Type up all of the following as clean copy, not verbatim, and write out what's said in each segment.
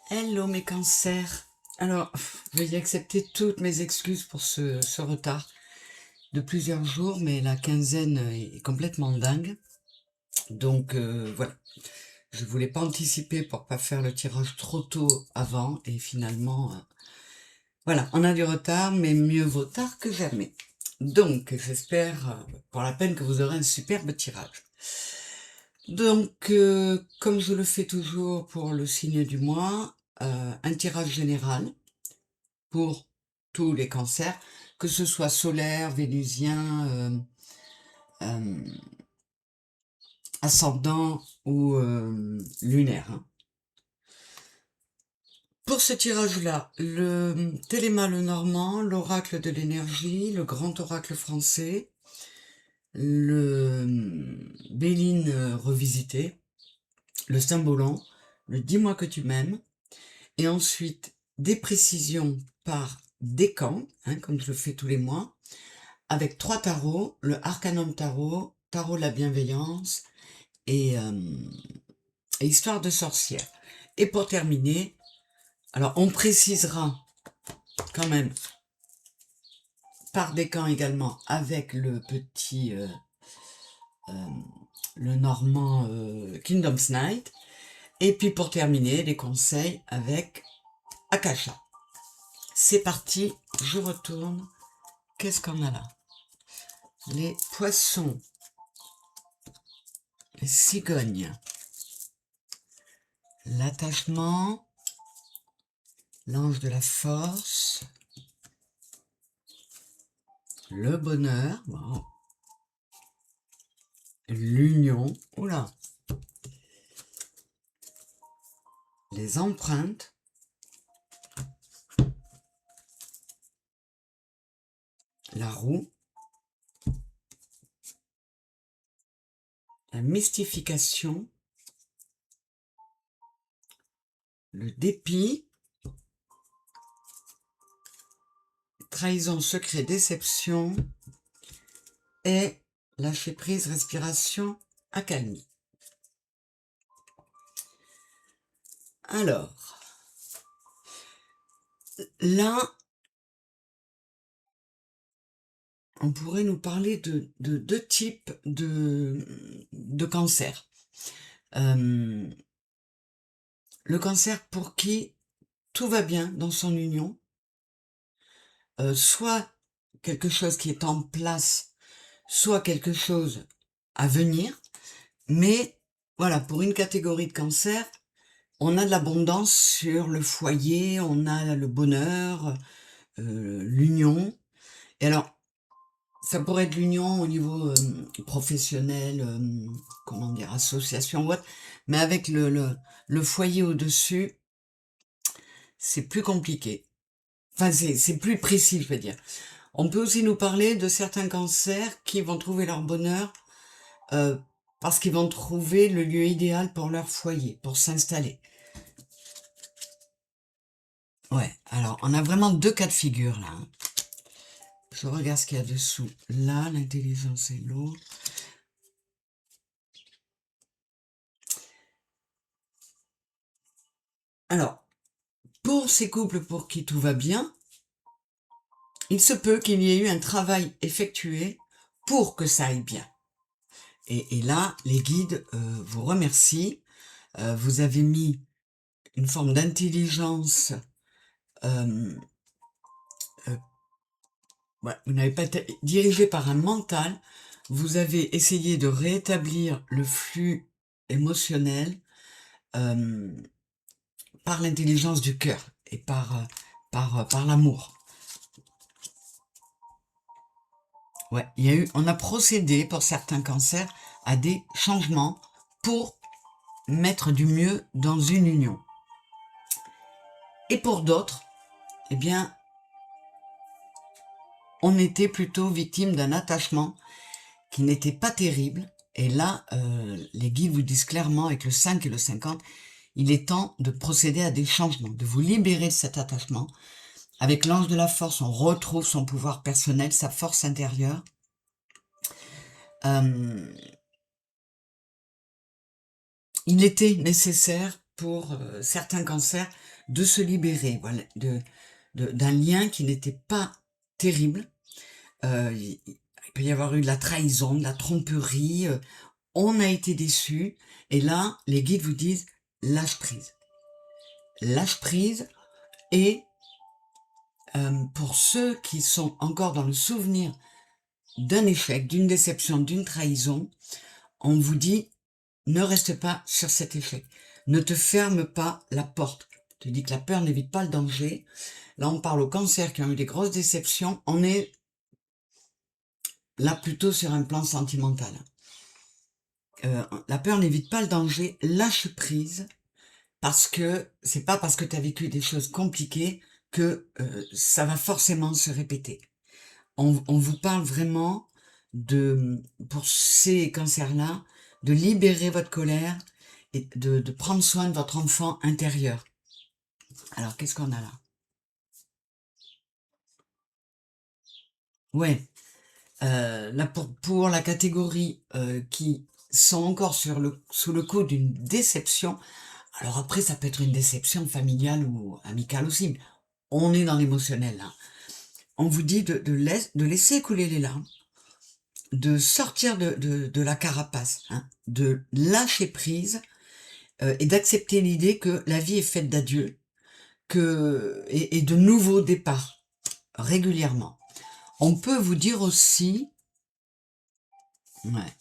Hello mes cancers. Alors, veuillez accepter toutes mes excuses pour ce retard de plusieurs jours, mais la quinzaine est complètement dingue. Donc voilà, je voulais pas anticiper pour pas faire le tirage trop tôt avant, et finalement, voilà, on a du retard, mais mieux vaut tard que jamais. Donc, j'espère pour la peine que vous aurez un superbe tirage. Donc, comme je le fais toujours pour le signe du mois, un tirage général pour tous les cancers, que ce soit solaire, vénusien, ascendant ou lunaire, hein. Pour ce tirage-là, le Téléma le Normand, l'oracle de l'énergie, le grand oracle français, le Béline revisité, le Symbolon, le Dis-moi que tu m'aimes, et ensuite des précisions par décan, hein, comme je le fais tous les mois, avec 3 tarots, le Arcanum Tarot, Tarot de la bienveillance et Histoire de sorcière. Et pour terminer, alors on précisera quand même par décan également avec le petit, le normand Kingdom's Night. Et puis pour terminer, les conseils avec Akasha. C'est parti, je retourne. Qu'est-ce qu'on a là? Les poissons, les cigognes, l'attachement, l'ange de la force, le bonheur, wow, l'union, oula, les empreintes, la roue, la mystification, le dépit, trahison, secret, déception et lâcher prise, respiration, accalmie. Alors, là, on pourrait nous parler de deux types de cancer. Le cancer pour qui tout va bien dans son union, soit quelque chose qui est en place, soit quelque chose à venir, mais voilà, pour une catégorie de cancer, on a de l'abondance sur le foyer, on a le bonheur, l'union. Et alors, ça pourrait être l'union au niveau professionnel, comment dire, association ou autre, mais avec le foyer au-dessus, c'est plus compliqué. Enfin, c'est plus précis, je veux dire. On peut aussi nous parler de certains cancers qui vont trouver leur bonheur euh, parce qu'ils vont trouver le lieu idéal pour leur foyer, pour s'installer. Ouais, alors on a vraiment deux cas de figure là, hein. Je regarde ce qu'il y a dessous. Là, l'intelligence et l'eau. Alors, pour ces couples pour qui tout va bien, il se peut qu'il y ait eu un travail effectué pour que ça aille bien. Et là, les guides vous remercient. Vous avez mis une forme d'intelligence. Ouais, vous n'avez pas été dirigé par un mental. Vous avez essayé de rétablir le flux émotionnel euh, par l'intelligence du cœur et par l'amour. Ouais, on a procédé pour certains cancers à des changements pour mettre du mieux dans une union. Et pour d'autres, eh bien, on était plutôt victime d'un attachement qui n'était pas terrible. Et là, les guides vous disent clairement, avec le 5 et le 50, il est temps de procéder à des changements, de vous libérer de cet attachement. Avec l'ange de la force, on retrouve son pouvoir personnel, sa force intérieure. Il était nécessaire pour certains cancers de se libérer, voilà, d'un lien qui n'était pas terrible. Il peut y avoir eu de la trahison, de la tromperie, on a été déçus, et là, les guides vous disent lâche prise. Lâche prise, et pour ceux qui sont encore dans le souvenir d'un échec, d'une déception, d'une trahison, on vous dit ne reste pas sur cet échec. Ne te ferme pas la porte. Je te dis que la peur n'évite pas le danger. Là, on parle aux cancers qui ont eu des grosses déceptions. On est là plutôt sur un plan sentimental. La peur n'évite pas le danger. Lâche prise, parce que c'est pas parce que tu as vécu des choses compliquées que ça va forcément se répéter. On vous parle vraiment pour ces cancers-là, de libérer votre colère et de prendre soin de votre enfant intérieur. Alors, qu'est-ce qu'on a là? Ouais, là pour la catégorie qui sont encore sous le coup d'une déception, alors après ça peut être une déception familiale ou amicale aussi, on est dans l'émotionnel là. On vous dit de laisser couler les larmes, de sortir de la carapace, hein, de lâcher prise, et d'accepter l'idée que la vie est faite d'adieux, et de nouveaux départs régulièrement. On peut vous dire aussi, ouais,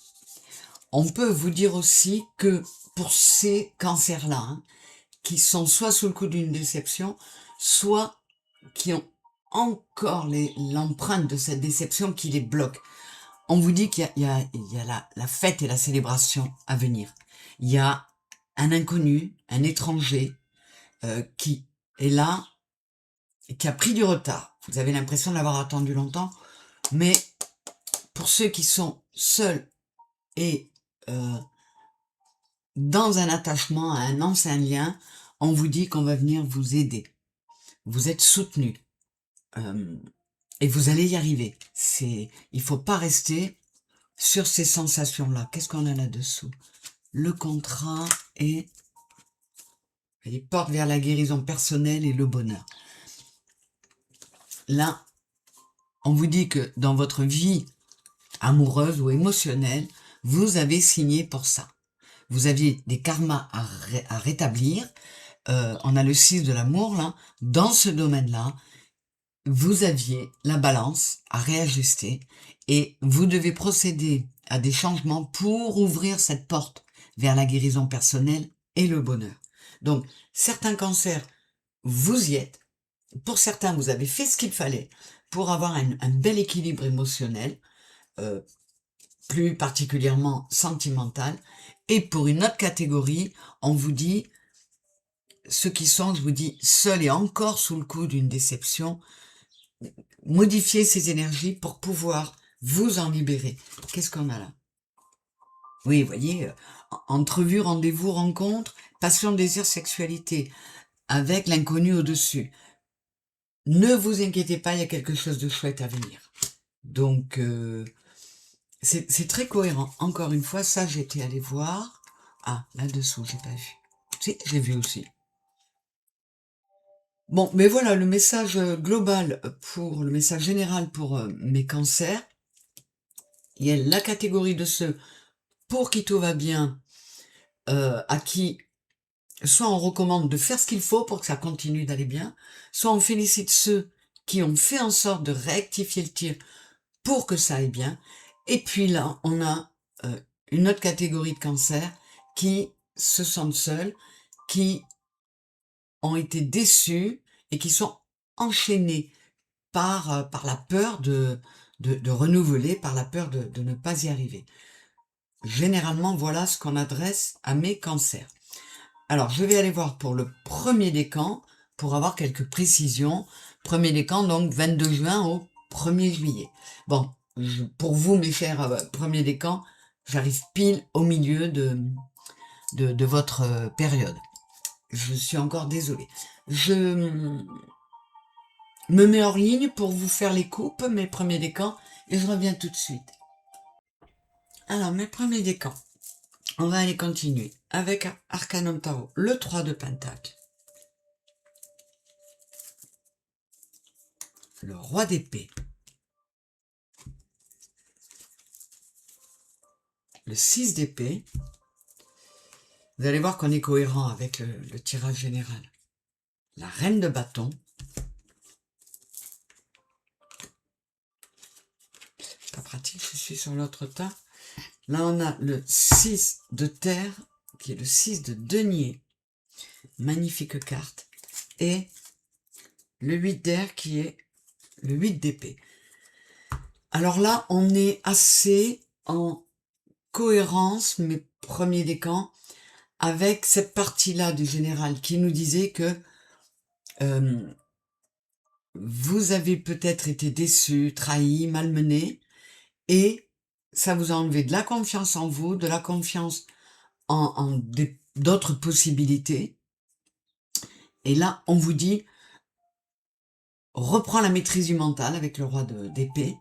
on peut vous dire aussi que pour ces cancers-là, hein, qui sont soit sous le coup d'une déception, soit qui ont encore l'empreinte de cette déception qui les bloque. On vous dit qu'il y a la fête et la célébration à venir. Il y a un inconnu, un étranger, qui est là et qui a pris du retard. Vous avez l'impression de l'avoir attendu longtemps, mais pour ceux qui sont seuls et dans un attachement à un ancien lien, on vous dit qu'on va venir vous aider. Vous êtes soutenu. Et vous allez y arriver. Il faut pas rester sur ces sensations-là. Qu'est-ce qu'on a là-dessous? Le contrat et les portes vers la guérison personnelle et le bonheur. Là, on vous dit que dans votre vie amoureuse ou émotionnelle, vous avez signé pour ça. Vous aviez des karmas à rétablir. On a le 6 de l'amour, là. Dans ce domaine-là, vous aviez la balance à réajuster et vous devez procéder à des changements pour ouvrir cette porte vers la guérison personnelle et le bonheur. Donc, certains cancers, vous y êtes. Pour certains, vous avez fait ce qu'il fallait pour avoir un bel équilibre émotionnel, plus particulièrement sentimental. Et pour une autre catégorie, on vous dit, ceux qui sont, je vous dis, seuls et encore sous le coup d'une déception, modifiez ces énergies pour pouvoir vous en libérer. Qu'est-ce qu'on a là? Oui, vous voyez, entrevue, rendez-vous, rencontre, passion, désir, sexualité, avec l'inconnu au-dessus. Ne vous inquiétez pas, il y a quelque chose de chouette à venir. Donc, c'est très cohérent. Encore une fois, ça, j'étais allée voir. Ah, là-dessous, j'ai pas vu. Si, j'ai vu aussi. Bon, mais voilà, le message global le message général pour mes cancers. Il y a la catégorie de ceux pour qui tout va bien, à qui soit on recommande de faire ce qu'il faut pour que ça continue d'aller bien, soit on félicite ceux qui ont fait en sorte de rectifier le tir pour que ça aille bien. Et puis là, on a une autre catégorie de cancers qui se sentent seuls, qui ont été déçus et qui sont enchaînés par la peur de renouveler, par la peur de ne pas y arriver. Généralement, voilà ce qu'on adresse à mes cancers. Alors, je vais aller voir pour le premier décan, pour avoir quelques précisions. Premier décan, donc 22 juin au 1er juillet. Bon, pour vous, mes chers premiers décans, j'arrive pile au milieu de votre période. Je suis encore désolée. Je me mets hors ligne pour vous faire les coupes, mes premiers décans, et je reviens tout de suite. Alors, mes premiers décans. On va aller continuer avec Arcanum Tarot, le 3 de Pentacle. le roi d'épée, le 6 d'épée, vous allez voir qu'on est cohérent avec le tirage général. La reine de bâton, pas pratique, je suis sur l'autre tas. Là, on a le 6 de terre, qui est le 6 de denier, magnifique carte, et le 8 d'air, qui est le 8 d'épée. Alors là, on est assez en cohérence, mes premiers décans, avec cette partie-là du général qui nous disait que vous avez peut-être été déçu, trahi, malmené, et ça vous a enlevé de la confiance en vous, de la confiance en d'autres possibilités. Et là, on vous dit, reprends la maîtrise du mental avec le roi d'épée.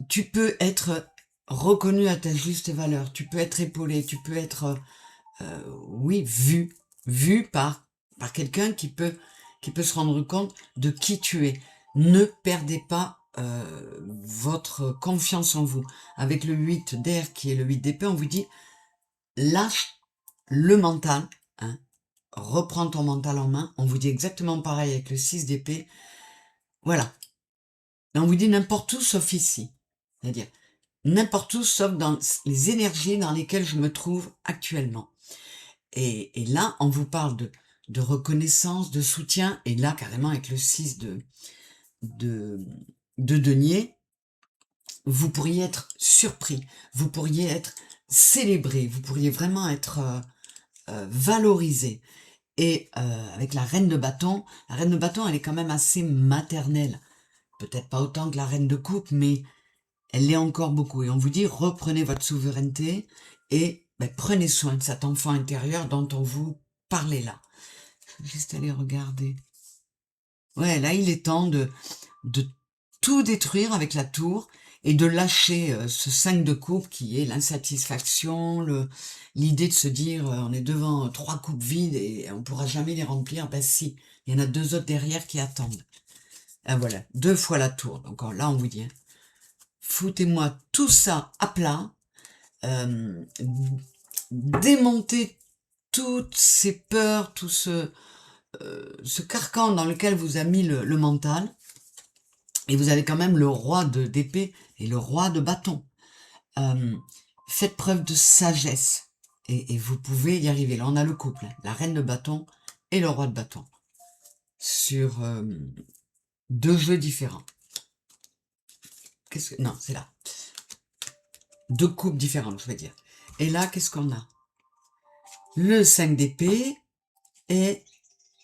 Tu peux être reconnu à ta juste valeur, tu peux être épaulé, tu peux être, oui, vu par quelqu'un qui peut se rendre compte de qui tu es. Ne perdez pas votre confiance en vous. Avec le 8 d'air qui est le 8 d'épée, on vous dit lâche le mental, hein, reprends ton mental en main. On vous dit exactement pareil avec le 6 d'épée. Voilà. Et on vous dit n'importe où sauf ici. C'est-à-dire n'importe où sauf dans les énergies dans lesquelles je me trouve actuellement. Et là, on vous parle de reconnaissance, de soutien, et là, carrément, avec le 6 de denier, vous pourriez être surpris, vous pourriez être célébré, vous pourriez vraiment être valorisé. Et avec la reine de bâton, elle est quand même assez maternelle. Peut-être pas autant que la reine de coupe, mais elle l'est encore beaucoup. Et on vous dit, reprenez votre souveraineté et prenez soin de cet enfant intérieur dont on vous parlait là. Je vais juste aller regarder. Ouais, là, il est temps de tout détruire avec la tour et de lâcher ce 5 de coupe qui est l'insatisfaction, l'idée de se dire on est devant 3 coupes vides et on pourra jamais les remplir. Ben si, il y en a 2 autres derrière qui attendent. Ah voilà, 2 fois la tour. Donc là, on vous dit, hein, foutez-moi tout ça à plat, démontez toutes ces peurs, tout ce carcan dans lequel vous a mis le mental, et vous avez quand même le roi d'épée et le roi de bâton. Faites preuve de sagesse, et vous pouvez y arriver. Là, on a le couple, hein, la reine de bâton et le roi de bâton, sur 2 jeux différents. Non, c'est là. 2 coupes différentes, je vais dire. Et là, qu'est-ce qu'on a? Le 5 d'épée et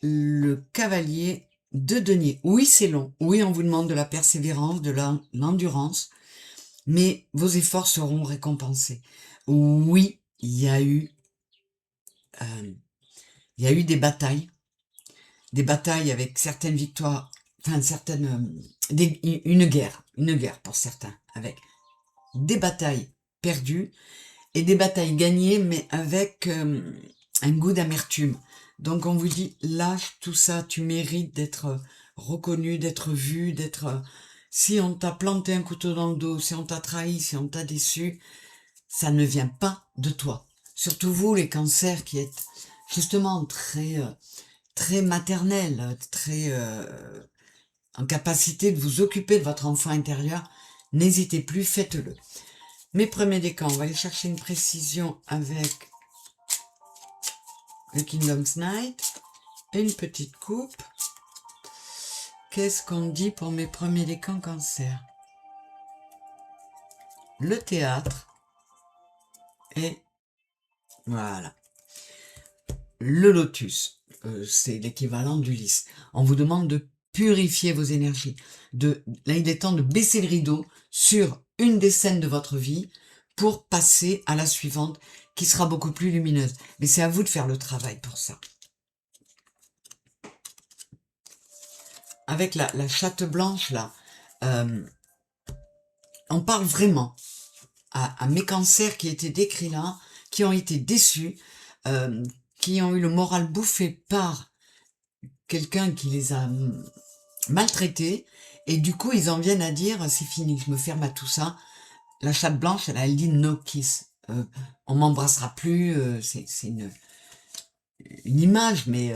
le cavalier de denier. Oui, c'est long. Oui, on vous demande de la persévérance, de l'endurance, mais vos efforts seront récompensés. Oui, il y a eu des batailles avec certaines victoires, enfin une guerre pour certains, avec des batailles perdues et des batailles gagnées, mais avec un goût d'amertume. Donc on vous dit, lâche tout ça, tu mérites d'être reconnu, d'être vu, d'être... Si on t'a planté un couteau dans le dos, si on t'a trahi, si on t'a déçu, ça ne vient pas de toi. Surtout vous, les cancers, qui êtes justement très maternels, très en capacité de vous occuper de votre enfant intérieur, n'hésitez plus, faites-le. Mes premiers décans, on va aller chercher une précision avec le Kingdom's Night et une petite coupe. Qu'est-ce qu'on dit pour mes premiers décans cancer? Le théâtre et voilà. Le lotus, c'est l'équivalent d'Ulysse. On vous demande de purifier vos énergies. Là, il est temps de baisser le rideau sur une des scènes de votre vie pour passer à la suivante qui sera beaucoup plus lumineuse. Mais c'est à vous de faire le travail pour ça. Avec la chatte blanche, là, on parle vraiment à mes cancers qui étaient décrits là, qui ont été déçus, qui ont eu le moral bouffé par quelqu'un qui les a maltraités, et du coup, ils en viennent à dire, c'est fini, je me ferme à tout ça. La chatte blanche, elle dit no kiss. On m'embrassera plus, c'est une image, mais...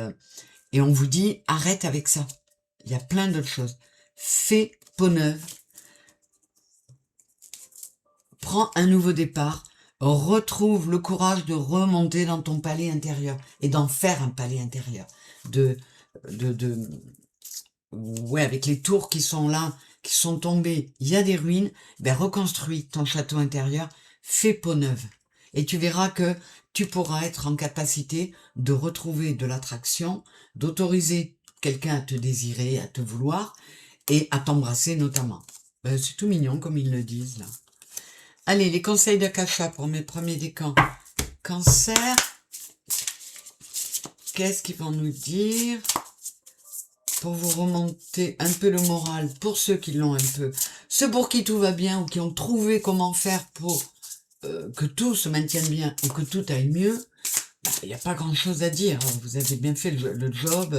et on vous dit, arrête avec ça. Il y a plein d'autres choses. Fais peau neuve. Prends un nouveau départ. Retrouve le courage de remonter dans ton palais intérieur et d'en faire un palais intérieur. De ouais, avec les tours qui sont là, qui sont tombées, il y a des ruines, ben reconstruis ton château intérieur, fais peau neuve. Et tu verras que tu pourras être en capacité de retrouver de l'attraction, d'autoriser quelqu'un à te désirer, à te vouloir, et à t'embrasser notamment. Ben, c'est tout mignon comme ils le disent là. Allez, les conseils d'Akasha pour mes premiers décans. Cancer, qu'est-ce qu'ils vont nous dire pour vous remonter un peu le moral, pour ceux qui l'ont un peu, ceux pour qui tout va bien ou qui ont trouvé comment faire pour que tout se maintienne bien ou que tout aille mieux, il n'y a pas grand-chose à dire. Vous avez bien fait le job.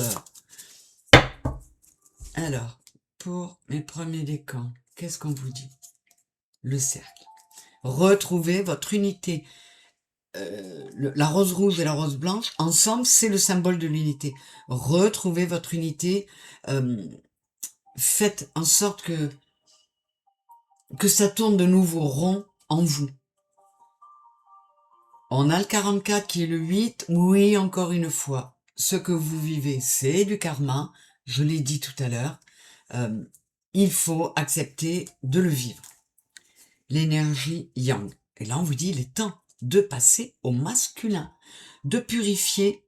Alors, pour mes premiers décans, qu'est-ce qu'on vous dit? Le cercle. Retrouvez votre unité. La rose rouge et la rose blanche, ensemble, c'est le symbole de l'unité. Retrouvez votre unité. Faites en sorte que ça tourne de nouveau rond en vous. On a le 44 qui est le 8. Oui, encore une fois, ce que vous vivez, c'est du karma. Je l'ai dit tout à l'heure. Il faut accepter de le vivre. L'énergie yang. Et là, on vous dit, il est temps de passer au masculin, de purifier,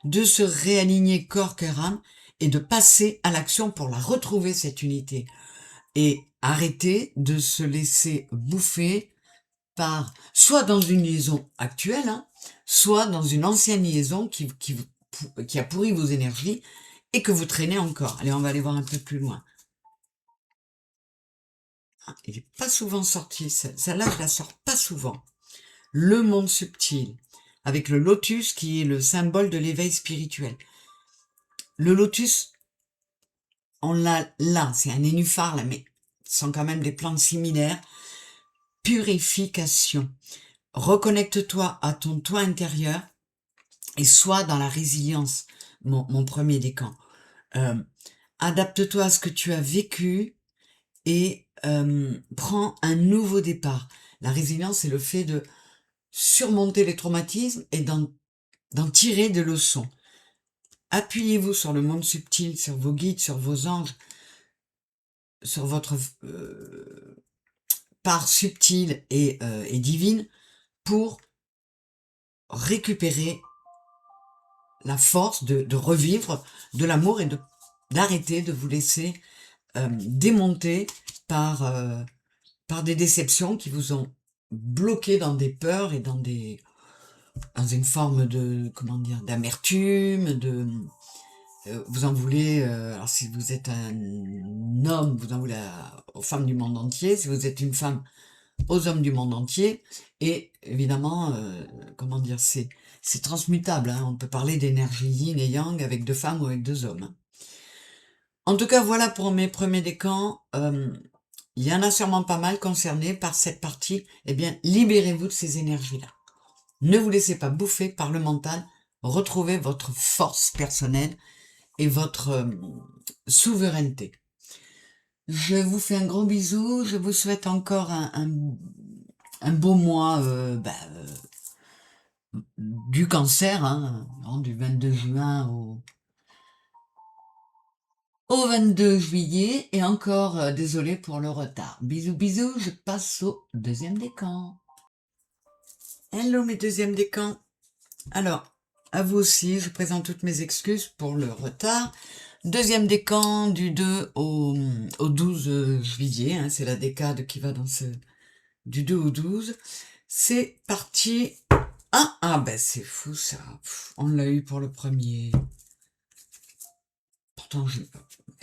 de se réaligner corps, cœur, âme, et de passer à l'action pour la retrouver, cette unité. Et arrêter de se laisser bouffer par, soit dans une liaison actuelle, hein, soit dans une ancienne liaison qui a pourri vos énergies et que vous traînez encore. Allez, on va aller voir un peu plus loin. Ah, il n'est pas souvent sorti, celle-là je la sors pas souvent. Le monde subtil, avec le lotus qui est le symbole de l'éveil spirituel. Le lotus, on l'a là, c'est un nénuphar là, mais ce sont quand même des plantes similaires. Purification. Reconnecte-toi à ton toi intérieur et sois dans la résilience, mon premier décan. Adapte-toi à ce que tu as vécu et prends un nouveau départ. La résilience, c'est le fait de surmonter les traumatismes et d'en tirer des leçons. Appuyez-vous sur le monde subtil, sur vos guides, sur vos anges, sur votre part subtile et divine pour récupérer la force de revivre de l'amour et d'arrêter de vous laisser démonter par des déceptions qui vous ont bloqué dans des peurs et dans une forme de, comment dire, d'amertume, vous en voulez, alors si vous êtes un homme, vous en voulez aux femmes du monde entier, si vous êtes une femme, aux hommes du monde entier, et évidemment, comment dire, c'est transmutable, hein, on peut parler d'énergie yin et yang avec 2 femmes ou avec 2 hommes. Hein. En tout cas, voilà pour mes premiers décans, il y en a sûrement pas mal concernés par cette partie, eh bien, libérez-vous de ces énergies-là. Ne vous laissez pas bouffer par le mental, retrouvez votre force personnelle et votre souveraineté. Je vous fais un gros bisou, je vous souhaite encore un beau mois du cancer, hein, du 22 juin au 22 juillet, et encore désolé pour le retard. Bisous, bisous, je passe au deuxième décan. Hello mes deuxièmes décans. Alors, à vous aussi, je présente toutes mes excuses pour le retard. Deuxième décan du 2 au 12 juillet, hein, c'est la décade qui va dans du 2 au 12. C'est parti. Ah ben c'est fou ça. On l'a eu pour le premier. Pourtant,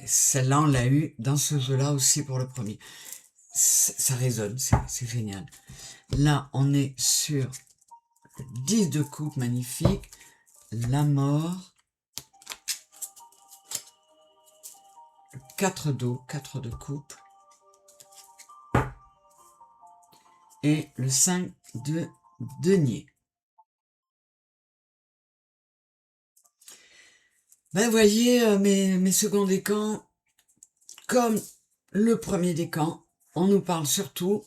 celle-là, on l'a eu dans ce jeu-là aussi pour le premier. Ça résonne, c'est génial. Là, on est sur le 10 de coupe, magnifique. La mort. 4 d'eau, 4 de coupe. Et le 5 de denier. Ben, voyez, mes seconds décans, comme le premier décan, on nous parle surtout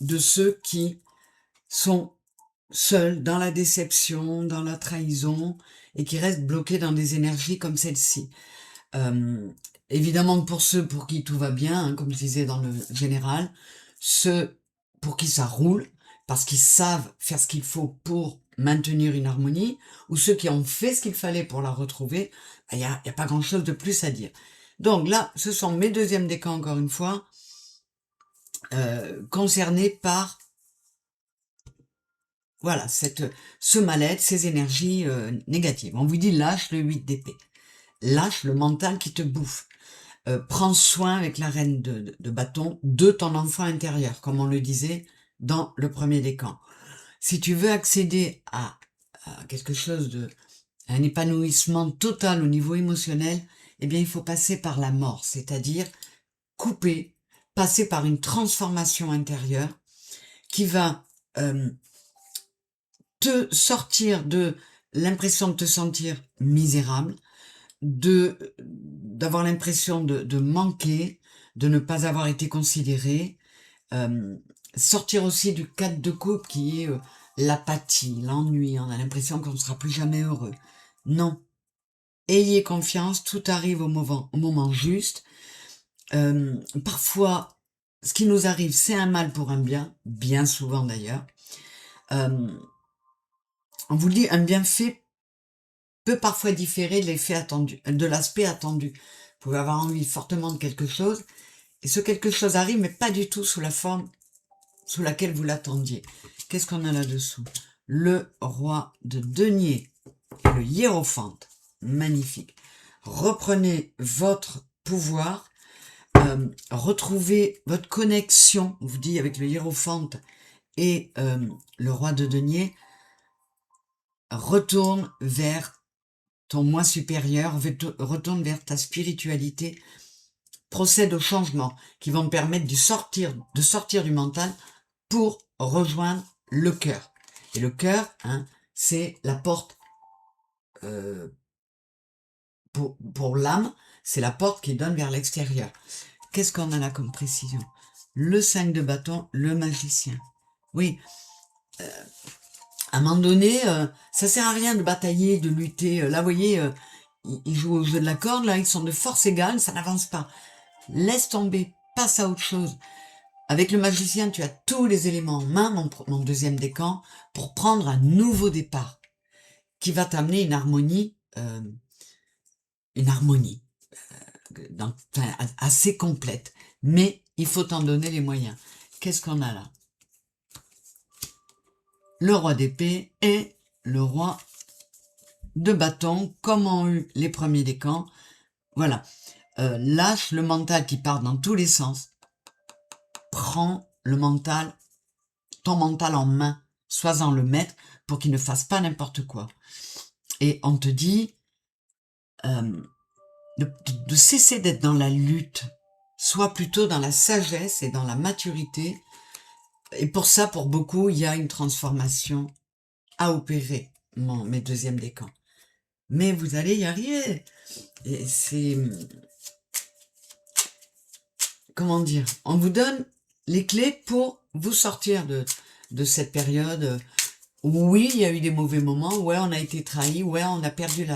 de ceux qui sont seuls dans la déception, dans la trahison, et qui restent bloqués dans des énergies comme celle-ci. Évidemment, pour ceux pour qui tout va bien, hein, comme je disais dans le général, ceux pour qui ça roule, parce qu'ils savent faire ce qu'il faut pour maintenir une harmonie, ou ceux qui ont fait ce qu'il fallait pour la retrouver, il y a pas grand-chose de plus à dire. Donc là, ce sont mes deuxièmes décans, encore une fois, concernés par voilà, ce mal-être, ces énergies négatives. On vous dit lâche le 8 d'épée. Lâche le mental qui te bouffe. Prends soin avec la reine de bâton de ton enfant intérieur, comme on le disait dans le premier décan. Si tu veux accéder à quelque chose un épanouissement total au niveau émotionnel, eh bien il faut passer par la mort, c'est-à-dire couper, passer par une transformation intérieure qui va te sortir de l'impression de te sentir misérable, d'avoir l'impression de manquer, de ne pas avoir été considéré, sortir aussi du cadre de couple qui est l'apathie, l'ennui, on a l'impression qu'on ne sera plus jamais heureux. Non. Ayez confiance, tout arrive au moment juste. Parfois, ce qui nous arrive, c'est un mal pour un bien souvent d'ailleurs. On vous dit, un bienfait peut parfois différer de l'effet attendu, de l'aspect attendu. Vous pouvez avoir envie fortement de quelque chose, et ce quelque chose arrive, mais pas du tout sous la forme sous laquelle vous l'attendiez. Qu'est-ce qu'on a là-dessous? Le roi de denier, le hiérophante, magnifique. Reprenez votre pouvoir, retrouvez votre connexion, on vous dit avec le hiérophante et le roi de denier, retourne vers ton moi supérieur, retourne vers ta spiritualité, procède aux changements qui vont te permettre de sortir du mental pour rejoindre le cœur. Et le cœur, hein, c'est la porte pour l'âme, c'est la porte qui donne vers l'extérieur. Qu'est-ce qu'on a là comme précision? Le 5 de bâton, le magicien. Oui, à un moment donné, ça sert à rien de batailler, de lutter. Là, vous voyez, ils jouent au jeu de la corde, là, ils sont de force égale, ça n'avance pas. Laisse tomber, passe à autre chose. Avec le magicien, tu as tous les éléments en main, mon deuxième décan, pour prendre un nouveau départ, qui va t'amener une harmonie assez complète. Mais il faut t'en donner les moyens. Qu'est-ce qu'on a là? Le roi d'épée et le roi de bâton, comme ont eu les premiers décans. Voilà. Lâche le mental qui part dans tous les sens. Prends ton mental en main. Sois-en le maître pour qu'il ne fasse pas n'importe quoi. Et on te dit de cesser d'être dans la lutte. Sois plutôt dans la sagesse et dans la maturité. Et pour ça, pour beaucoup, il y a une transformation à opérer, mes deuxièmes décans. Mais vous allez y arriver. Et c'est... Comment dire? On vous donne les clés pour vous sortir de cette période. Oui, il y a eu des mauvais moments. Ouais, on a été trahi. Ouais, on a perdu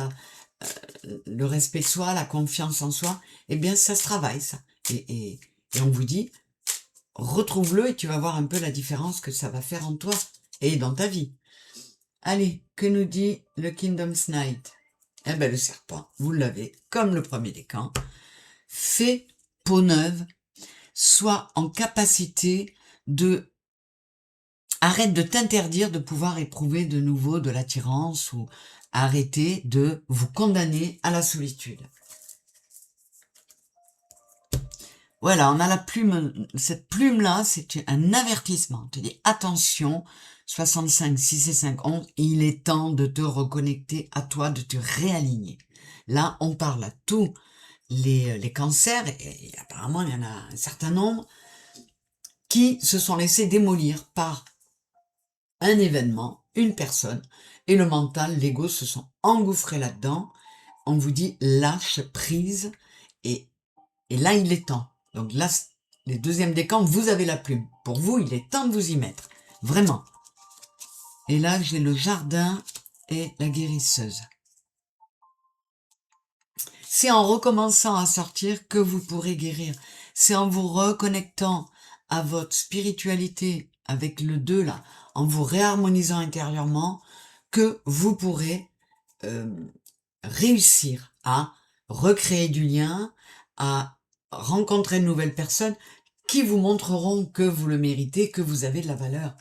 le respect de soi, la confiance en soi. Eh bien, ça se travaille, ça. Et on vous dit, retrouve-le et tu vas voir un peu la différence que ça va faire en toi et dans ta vie. Allez, que nous dit le Kingdom's Knight? Eh ben, le serpent, vous l'avez, comme le premier décan. Fais peau neuve, sois en capacité arrête de t'interdire de pouvoir éprouver de nouveau de l'attirance ou arrêter de vous condamner à la solitude. Voilà, on a la plume, cette plume-là, c'est un avertissement. On te dit, attention, 65, 6 et 5, 11, il est temps de te reconnecter à toi, de te réaligner. Là, on parle à tous les cancers, et apparemment il y en a un certain nombre, qui se sont laissés démolir par un événement, une personne, et le mental, l'ego se sont engouffrés là-dedans. On vous dit lâche prise, et là il est temps. Donc là, les deuxièmes décans, vous avez la plume. Pour vous, il est temps de vous y mettre. Vraiment. Et là, j'ai le jardin et la guérisseuse. C'est en recommençant à sortir que vous pourrez guérir. C'est en vous reconnectant à votre spiritualité avec le 2 là, en vous réharmonisant intérieurement, que vous pourrez réussir à recréer du lien, à rencontrer de nouvelles personnes qui vous montreront que vous le méritez, que vous avez de la valeur.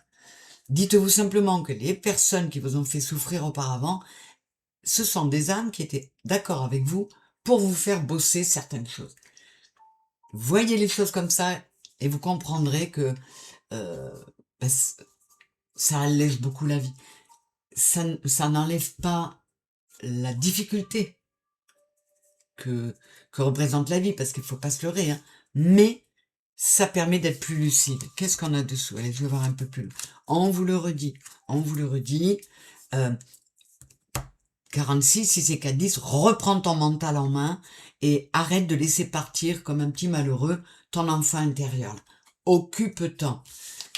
Dites-vous simplement que les personnes qui vous ont fait souffrir auparavant, ce sont des âmes qui étaient d'accord avec vous pour vous faire bosser certaines choses. Voyez les choses comme ça et vous comprendrez que ben, ça allège beaucoup la vie. Ça n'enlève pas la difficulté que représente la vie, parce qu'il faut pas se leurrer, hein, mais ça permet d'être plus lucide. Qu'est-ce qu'on a dessous? Allez, je vais voir un peu plus loin. On vous le redit, 46, si c'est 4-10, reprends ton mental en main et arrête de laisser partir comme un petit malheureux ton enfant intérieur. Occupe-t'en.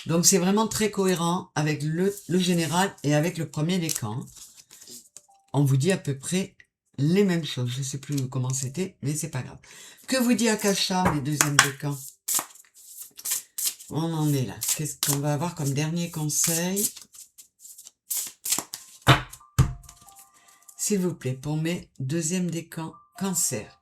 Donc c'est vraiment très cohérent avec le général et avec le premier décan. On vous dit à peu près les mêmes choses. Je ne sais plus comment c'était, mais c'est pas grave. Que vous dit Akasha, les deuxièmes décans? On en est là. Qu'est-ce qu'on va avoir comme dernier conseil? S'il vous plaît, pour mes deuxièmes décans cancer.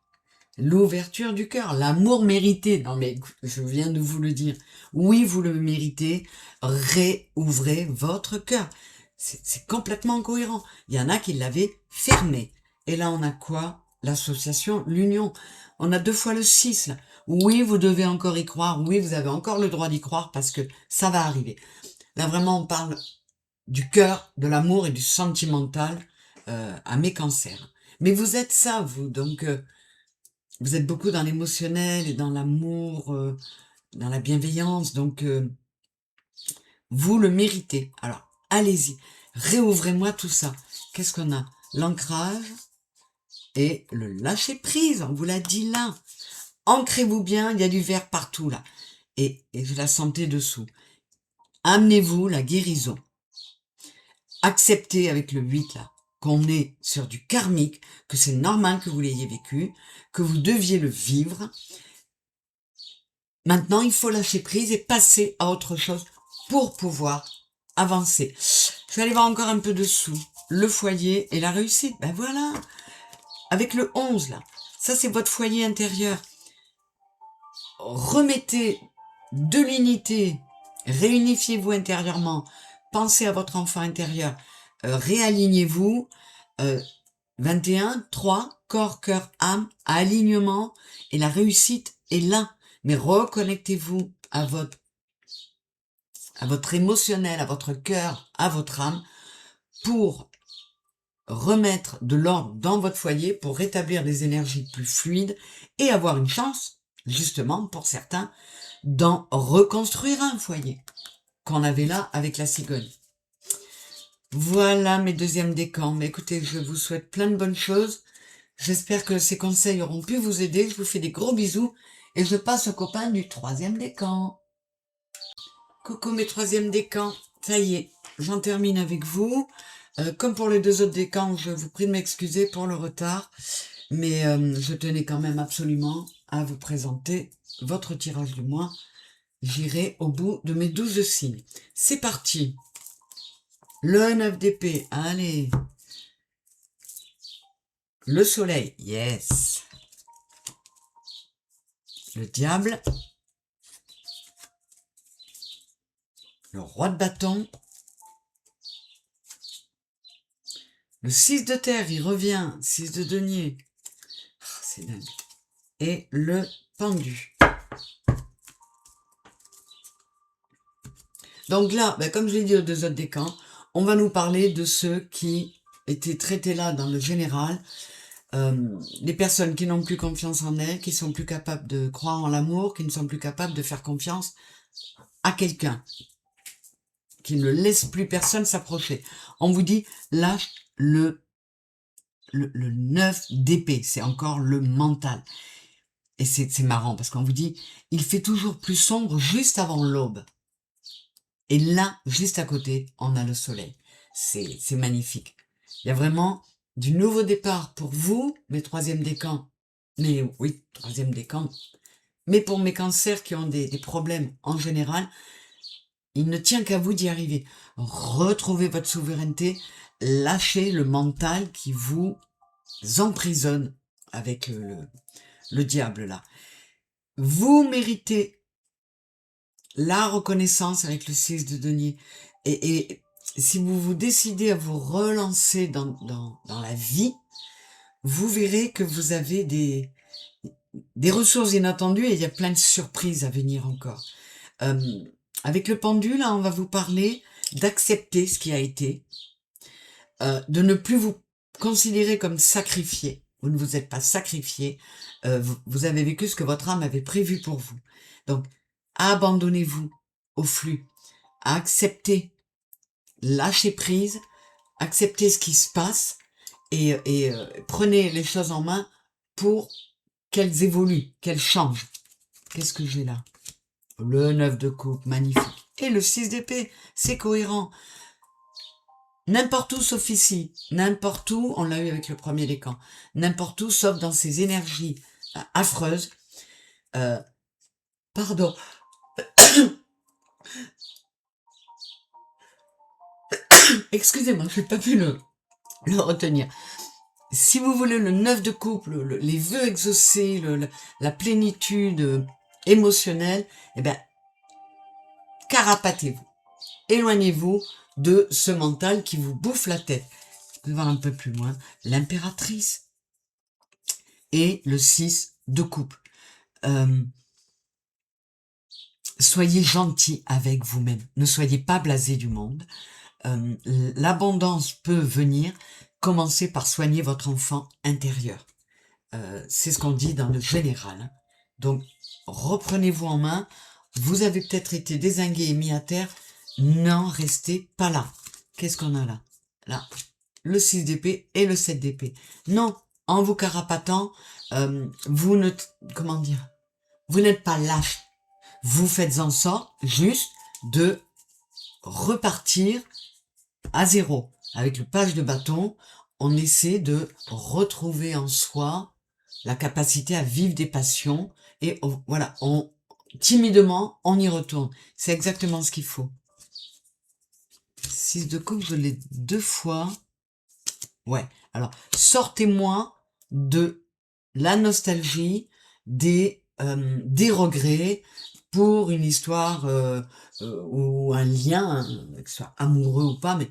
L'ouverture du cœur, l'amour mérité. Non mais je viens de vous le dire. Oui, vous le méritez. Réouvrez votre cœur. C'est complètement cohérent. Il y en a qui l'avaient fermé. Et là, on a quoi? L'association, l'union. On a 2 fois le 6. Là. Oui, vous devez encore y croire. Oui, vous avez encore le droit d'y croire parce que ça va arriver. Là, vraiment, on parle du cœur, de l'amour et du sentimental à mes cancers. Mais vous êtes ça, vous. Donc, vous êtes beaucoup dans l'émotionnel et dans l'amour, dans la bienveillance. Donc, vous le méritez. Alors, allez-y. Réouvrez-moi tout ça. Qu'est-ce qu'on a? L'ancrage et le lâcher-prise. On vous l'a dit là. Ancrez-vous bien. Il y a du vert partout là. Et je la sentais dessous. Amenez-vous la guérison. Acceptez avec le 8 là qu'on est sur du karmique, que c'est normal que vous l'ayez vécu, que vous deviez le vivre. Maintenant, il faut lâcher prise et passer à autre chose pour pouvoir avancer. Je vais aller voir encore un peu dessous. Le foyer et la réussite. Ben voilà. Avec le 11 là. Ça, c'est votre foyer intérieur. Remettez de l'unité. Réunifiez-vous intérieurement. Pensez à votre enfant intérieur. Réalignez-vous. 21, 3, corps, cœur, âme, alignement. Et la réussite est là. Mais reconnectez-vous à votre émotionnel, à votre cœur, à votre âme, pour remettre de l'ordre dans votre foyer, pour rétablir des énergies plus fluides et avoir une chance, justement, pour certains, d'en reconstruire un foyer qu'on avait là avec la cigogne. Voilà mes deuxièmes décans. Mais écoutez, je vous souhaite plein de bonnes choses. J'espère que ces conseils auront pu vous aider. Je vous fais des gros bisous et je passe aux copains du troisième décan. Coucou mes troisièmes décans, ça y est, j'en termine avec vous. Comme pour les 2 autres décans, je vous prie de m'excuser pour le retard, mais je tenais quand même absolument à vous présenter votre tirage du mois. J'irai au bout de mes 12 signes. C'est parti. Le 9 d'épée, allez. Le soleil, yes. Le diable. Le roi de bâton. Le 6 de terre, il revient. 6 de denier. Oh, c'est dingue. Et le pendu. Donc là, ben, comme je l'ai dit aux 2 autres décans, on va nous parler de ceux qui étaient traités là dans le général. les personnes qui n'ont plus confiance en elles, qui sont plus capables de croire en l'amour, qui ne sont plus capables de faire confiance à quelqu'un, qui ne laisse plus personne s'approcher. On vous dit, lâche le 9 d'épée, c'est encore le mental. Et c'est marrant, parce qu'on vous dit, il fait toujours plus sombre juste avant l'aube. Et là, juste à côté, on a le soleil. C'est magnifique. Il y a vraiment du nouveau départ pour vous, mes troisième décans. Mais oui, troisième décan. Mais pour mes cancers qui ont des problèmes en général, il ne tient qu'à vous d'y arriver. Retrouvez votre souveraineté, lâchez le mental qui vous emprisonne avec le diable là. Vous méritez la reconnaissance avec le 6 de denier. Et si vous vous décidez à vous relancer dans la vie, vous verrez que vous avez des ressources inattendues et il y a plein de surprises à venir encore. Avec le pendule, là, on va vous parler d'accepter ce qui a été, de ne plus vous considérer comme sacrifié. Vous ne vous êtes pas sacrifié, vous avez vécu ce que votre âme avait prévu pour vous. Donc, abandonnez-vous au flux, acceptez, lâchez prise, acceptez ce qui se passe et prenez les choses en main pour qu'elles évoluent, qu'elles changent. Qu'est-ce que j'ai là? Le 9 de coupe, magnifique. Et le 6 d'épée, c'est cohérent. N'importe où sauf ici, n'importe où, on l'a eu avec le premier décan, n'importe où sauf dans ces énergies affreuses. Pardon. Excusez-moi, je n'ai pas pu le retenir. Si vous voulez le 9 de coupe, les vœux exaucés, la plénitude émotionnelle, eh bien, carapatez-vous. Éloignez-vous de ce mental qui vous bouffe la tête. Vous pouvez voir un peu plus loin. L'impératrice et le 6 de coupe. Soyez gentil avec vous-même. Ne soyez pas blasé du monde. L'abondance peut venir. Commencez par soigner votre enfant intérieur. C'est ce qu'on dit dans le général. Hein. Donc, reprenez-vous en main. Vous avez peut-être été dézingué et mis à terre. Non, restez pas là. Qu'est-ce qu'on a là? Là, le 6 d'épée et le 7 d'épée. Non, en vous carapatant, vous ne... Comment dire? Vous n'êtes pas lâche. Vous faites en sorte juste de repartir à zéro. Avec le page de bâton, on essaie de retrouver en soi la capacité à vivre des passions. Et voilà, timidement, on y retourne. C'est exactement ce qu'il faut. 6 de coupe, je l'ai 2 fois. Ouais, alors, sortez-moi de la nostalgie, des regrets pour une histoire ou un lien, que ce soit amoureux ou pas, mais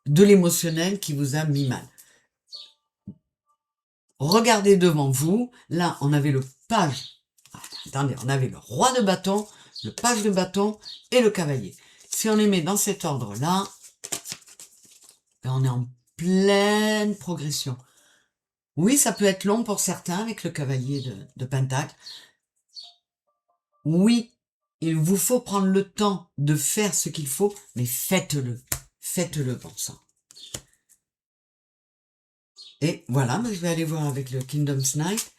de l'émotionnel qui vous a mis mal. Regardez devant vous, là, on avait le page, attendez, on avait le roi de bâton, le page de bâton et le cavalier. Si on les met dans cet ordre-là, on est en pleine progression. Oui, ça peut être long pour certains avec le cavalier de Pentacle. Oui, il vous faut prendre le temps de faire ce qu'il faut, mais faites-le. Faites-le, bon sang. Et voilà, je vais aller voir avec le Kingdom's Night.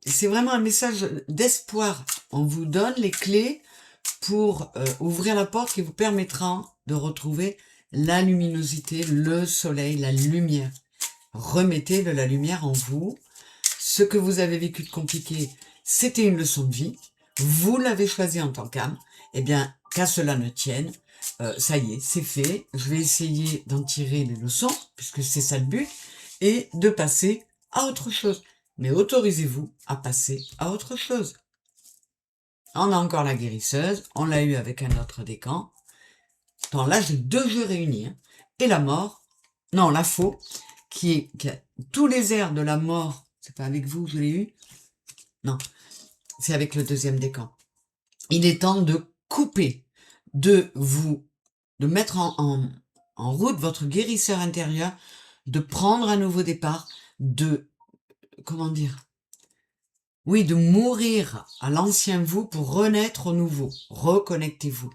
C'est vraiment un message d'espoir. On vous donne les clés pour ouvrir la porte qui vous permettra de retrouver la luminosité, le soleil, la lumière. Remettez de la lumière en vous. Ce que vous avez vécu de compliqué, c'était une leçon de vie. Vous l'avez choisi en tant qu'âme. Eh bien, qu'à cela ne tienne, ça y est, c'est fait. Je vais essayer d'en tirer les leçons, puisque c'est ça le but, et de passer à autre chose. Mais autorisez-vous à passer à autre chose. On a encore la guérisseuse, on l'a eu avec un autre décan. Dans là, j'ai 2 jeux réunis. Hein. Et la mort, non, la faux, qui a tous les airs de la mort. C'est pas avec vous que je l'ai eu? Non, c'est avec le deuxième décan. Il est temps de couper, de mettre en route votre guérisseur intérieur, de prendre un nouveau départ, de, comment dire, oui, de mourir à l'ancien vous pour renaître au nouveau. Reconnectez-vous.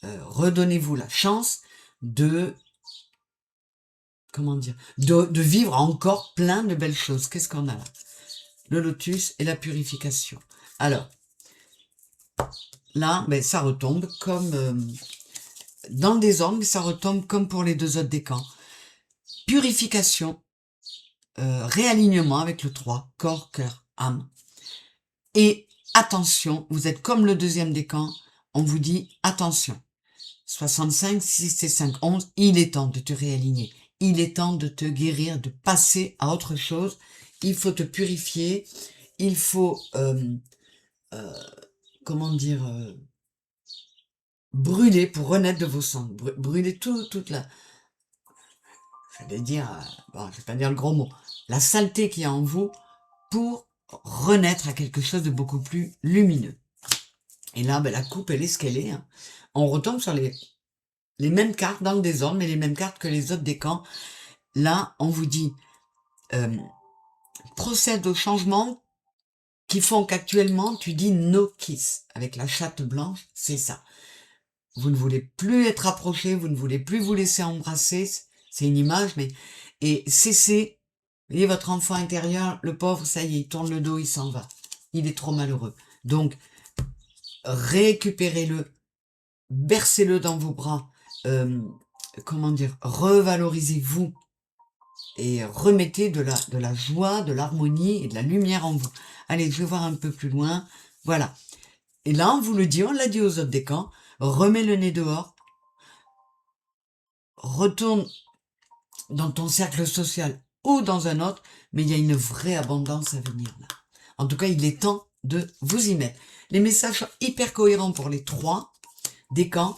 Redonnez-vous la chance de, comment dire, de vivre encore plein de belles choses. Qu'est-ce qu'on a là? Le lotus et la purification. Alors, là, ben, ça retombe comme dans le désordre, mais ça retombe comme pour les deux autres décans. Purification, réalignement avec le 3, corps, cœur, âme. Et attention, vous êtes comme le deuxième décan, on vous dit attention. 65, 6 et 5, 11, il est temps de te réaligner. Il est temps de te guérir, de passer à autre chose. Il faut te purifier. Il faut, comment dire, brûler pour renaître de vos cendres. Brûler toute la, j'allais dire, bon, je vais pas dire le gros mot, la saleté qu'il y a en vous pour renaître à quelque chose de beaucoup plus lumineux. Et là, ben, la coupe, elle est ce qu'elle est. Hein. On retombe sur les mêmes cartes dans le désordre, mais les mêmes cartes que les autres décans. Là, on vous dit, procède au changement qui font qu'actuellement, tu dis no kiss. Avec la chatte blanche, c'est ça. Vous ne voulez plus être approché, vous ne voulez plus vous laisser embrasser. C'est une image, mais... Et cessez. Vous voyez, votre enfant intérieur, le pauvre, ça y est, il tourne le dos, il s'en va. Il est trop malheureux. Donc, récupérez-le, bercez-le dans vos bras, comment dire, revalorisez-vous et remettez de la joie, de l'harmonie et de la lumière en vous. Allez, je vais voir un peu plus loin. Voilà. Et là, on vous le dit, on l'a dit aux autres décans, remets le nez dehors, retourne dans ton cercle social ou dans un autre, mais il y a une vraie abondance à venir là. En tout cas, il est temps de vous y mettre. Les messages sont hyper cohérents pour les 3 décans,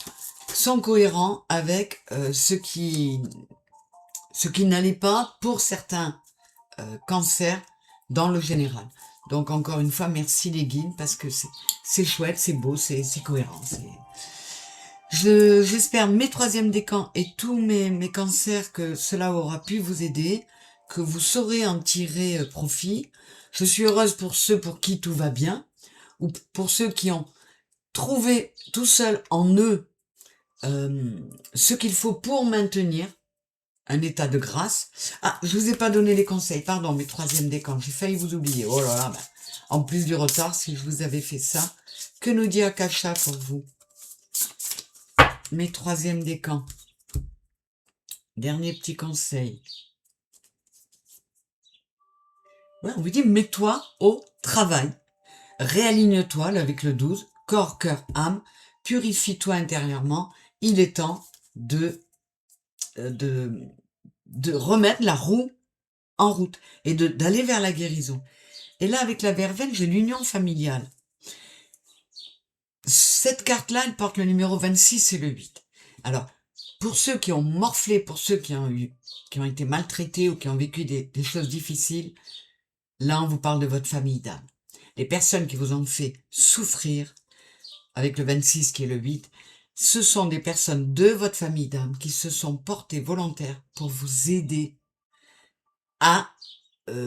sont cohérents avec ce qui n'allait pas pour certains cancers dans le général. Donc encore une fois, merci les guides parce que c'est chouette, c'est beau, c'est cohérent. J'espère mes 3e décans et tous mes cancers que cela aura pu vous aider, que vous saurez en tirer profit. Je suis heureuse pour ceux pour qui tout va bien, ou pour ceux qui ont trouvé tout seuls en eux ce qu'il faut pour maintenir un état de grâce. Ah, je vous ai pas donné les conseils, pardon, mes 3e décans, j'ai failli vous oublier. Oh là là, ben, en plus du retard, si je vous avais fait ça, que nous dit Akasha pour vous? Mes 3e décans. Dernier petit conseil. Ouais, on vous dit, mets-toi au travail. Réaligne-toi avec le 12, corps, cœur, âme, purifie-toi intérieurement. Il est temps de remettre la roue en route et d'aller vers la guérison. Et là, avec la verveine, j'ai l'union familiale. Cette carte-là, elle porte le numéro 26 et le 8. Alors, pour ceux qui ont morflé, pour ceux qui ont été maltraités ou qui ont vécu des choses difficiles, là, on vous parle de votre famille d'âme. Les personnes qui vous ont fait souffrir, avec le 26 qui est le 8, ce sont des personnes de votre famille d'âme qui se sont portées volontaires pour vous aider à, à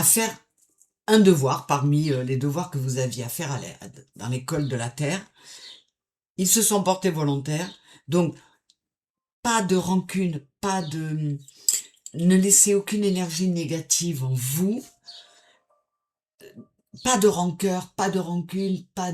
faire un devoir parmi les devoirs que vous aviez à faire dans l'école de la Terre. Ils se sont portés volontaires, donc pas de rancune, ne laissez aucune énergie négative en vous, pas de rancœur, pas de rancune, pas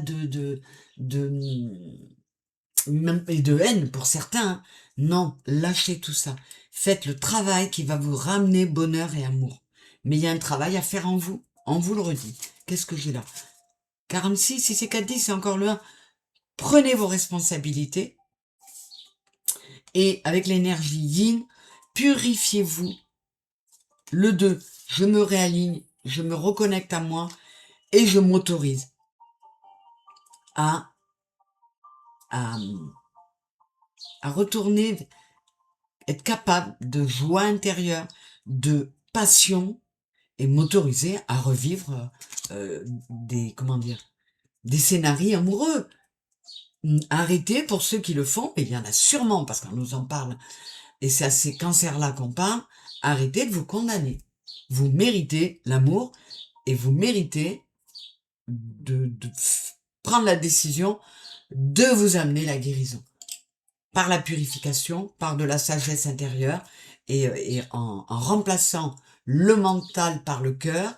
même et de haine pour certains. Hein. Non, lâchez tout ça. Faites le travail qui va vous ramener bonheur et amour. Mais il y a un travail à faire en vous. On vous le redit. Qu'est-ce que j'ai là? 46, si c'est 4, 10, c'est encore le 1. Prenez vos responsabilités. Et avec l'énergie yin, purifiez-vous. Le 2, je me réaligne, je me reconnecte à moi et je m'autorise à retourner, être capable de joie intérieure, de passion et m'autoriser à revivre des scénarios amoureux. Arrêtez pour ceux qui le font, et il y en a sûrement parce qu'on nous en parle et c'est à ces cancers-là qu'on parle, arrêtez de vous condamner. Vous méritez l'amour et vous méritez de prendre la décision de vous amener la guérison. Par la purification, par de la sagesse intérieure et en remplaçant le mental par le cœur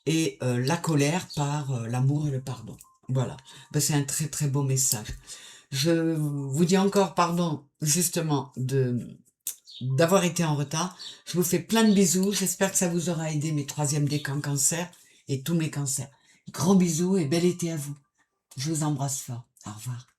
et la colère par l'amour et le pardon. Voilà, ben, c'est un très très beau message. Je vous dis encore pardon justement d'avoir été en retard. Je vous fais plein de bisous. J'espère que ça vous aura aidé, mes 3e décan cancer et tous mes cancers. Gros bisous et bel été à vous. Je vous embrasse fort. Au revoir.